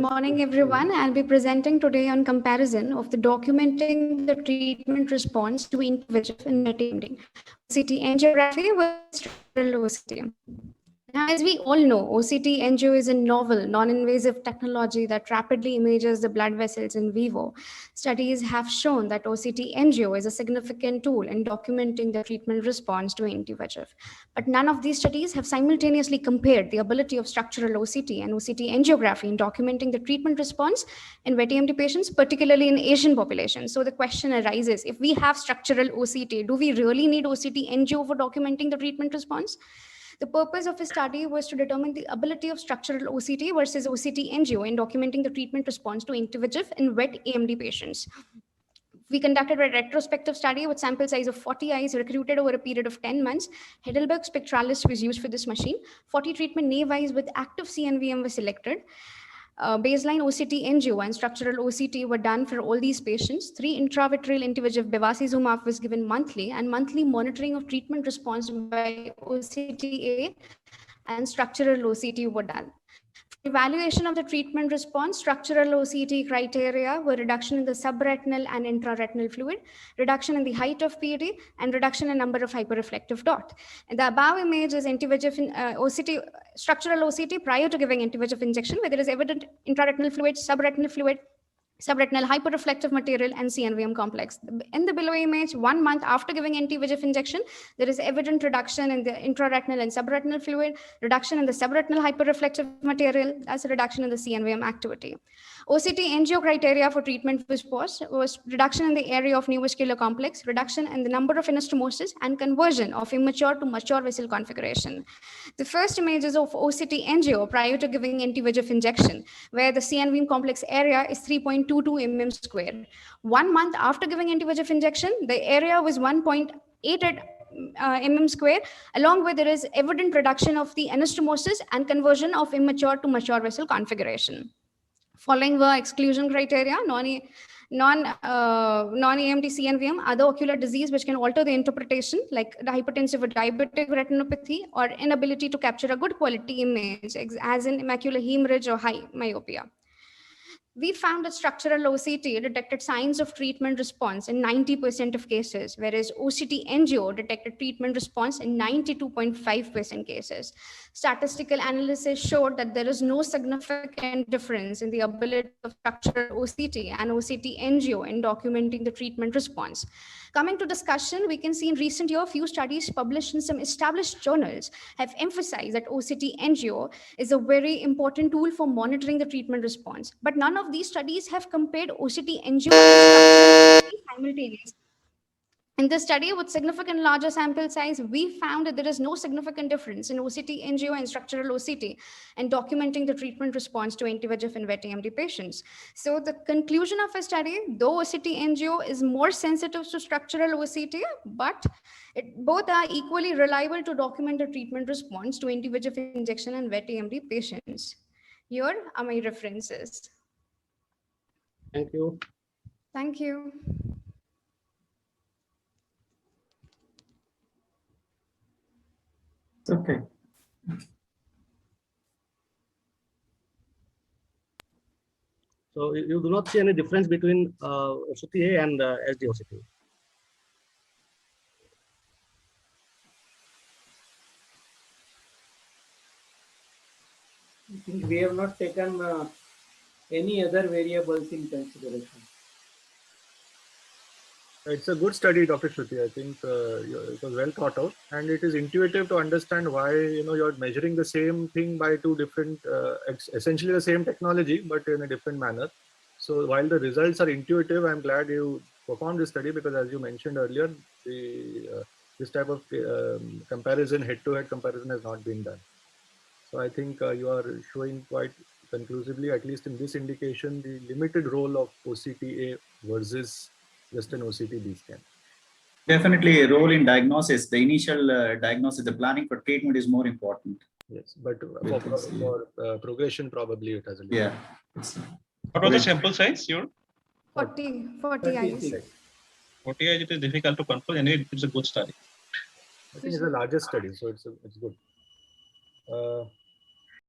Morning, everyone. I'll be presenting today on comparison of the documenting the treatment response to anti-VEGF in wet AMD, OCT angiography versus structural OCT. Now, as we all know, OCT angio is a novel, non-invasive technology that rapidly images the blood vessels in vivo. Studies have shown that OCT angio is a significant tool in documenting the treatment response to anti-VEGF. But none of these studies have simultaneously compared the ability of structural OCT and OCT angiography in documenting the treatment response in wet AMD patients, particularly in Asian populations. So the question arises, if we have structural OCT, do we really need OCT angio for documenting the treatment response? The purpose of his study was to determine the ability of structural OCT versus OCT angio in documenting the treatment response to anti-VEGF in wet AMD patients. We conducted a retrospective study with sample size of 40 eyes recruited over a period of 10 months. Heidelberg Spectralis was used for this machine. 40 treatment naive eyes with active CNVM were selected. Baseline OCT angio and structural OCT were done for all these patients. 3 intravitreal anti-VEGF bevacizumab was given monthly, and monthly monitoring of treatment response by OCTA and structural OCT were done. Evaluation of the treatment response, structural OCT criteria were reduction in the subretinal and intraretinal fluid, reduction in the height of PD, and reduction in number of hyperreflective dot. And the above image is anti-VEGF OCT, structural OCT prior to giving anti-VEGF injection, where there is evident intraretinal fluid, subretinal hyperreflective material, and CNVM complex. In the below image, 1 month after giving anti-VEGF injection, there is evident reduction in the intraretinal and subretinal fluid, reduction in the subretinal hyperreflective material, as a reduction in the CNVM activity. OCT angio criteria for treatment was reduction in the area of neovascular complex, reduction in the number of anastomosis, and conversion of immature to mature vessel configuration. The first images of OCT angio prior to giving anti-VEGF injection, where the CNVM complex area is 3.22 mm square. 1 month after giving anti-VEGF injection, the area was 1.8 mm square, along with there is evident reduction of the anastomosis and conversion of immature to mature vessel configuration. Following were exclusion criteria, non-AMD CNVM, other ocular disease which can alter the interpretation, like the hypertensive or diabetic retinopathy, or inability to capture a good quality image, as in macular hemorrhage or high myopia. We found that structural OCT detected signs of treatment response in 90% of cases, whereas OCT angio detected treatment response in 92.5% cases. Statistical analysis showed that there is no significant difference in the ability of structural OCT and OCT angio in documenting the treatment response. Coming to discussion, we can see in recent year, few studies published in some established journals have emphasized that OCT angio is a very important tool for monitoring the treatment response. But none of these studies have compared OCT angio and structural OCT simultaneously. In this study with significant larger sample size, we found that there is no significant difference in OCT angio and structural OCT in documenting the treatment response to anti-VEGF in wet AMD patients. So the conclusion of a study, though OCT angio is more sensitive to structural OCT, but both are equally reliable to document the treatment response to anti-VEGF injection in wet AMD patients. Here are my references. Thank you. Thank you. Okay. So you do not see any difference between OCTA and SD-OCTA? I think we have not taken any other variables in consideration. It's a good study, Dr. Shruti. I think it was well thought out, and it is intuitive to understand why you're measuring the same thing by two different, essentially the same technology, but in a different manner. So while the results are intuitive, I'm glad you performed this study because, as you mentioned earlier, this type of comparison, head-to-head comparison, has not been done. So I think you are showing quite conclusively, at least in this indication, the limited role of OCTA versus just an OCT scan. Definitely a role in diagnosis. The initial diagnosis, the planning for treatment is more important. Yes, but for progression, probably it has a little. Yeah. What was the sample size? 40 eyes. 40 eyes, it is difficult to control, and it's a good study. I think it's the largest study, so it's good.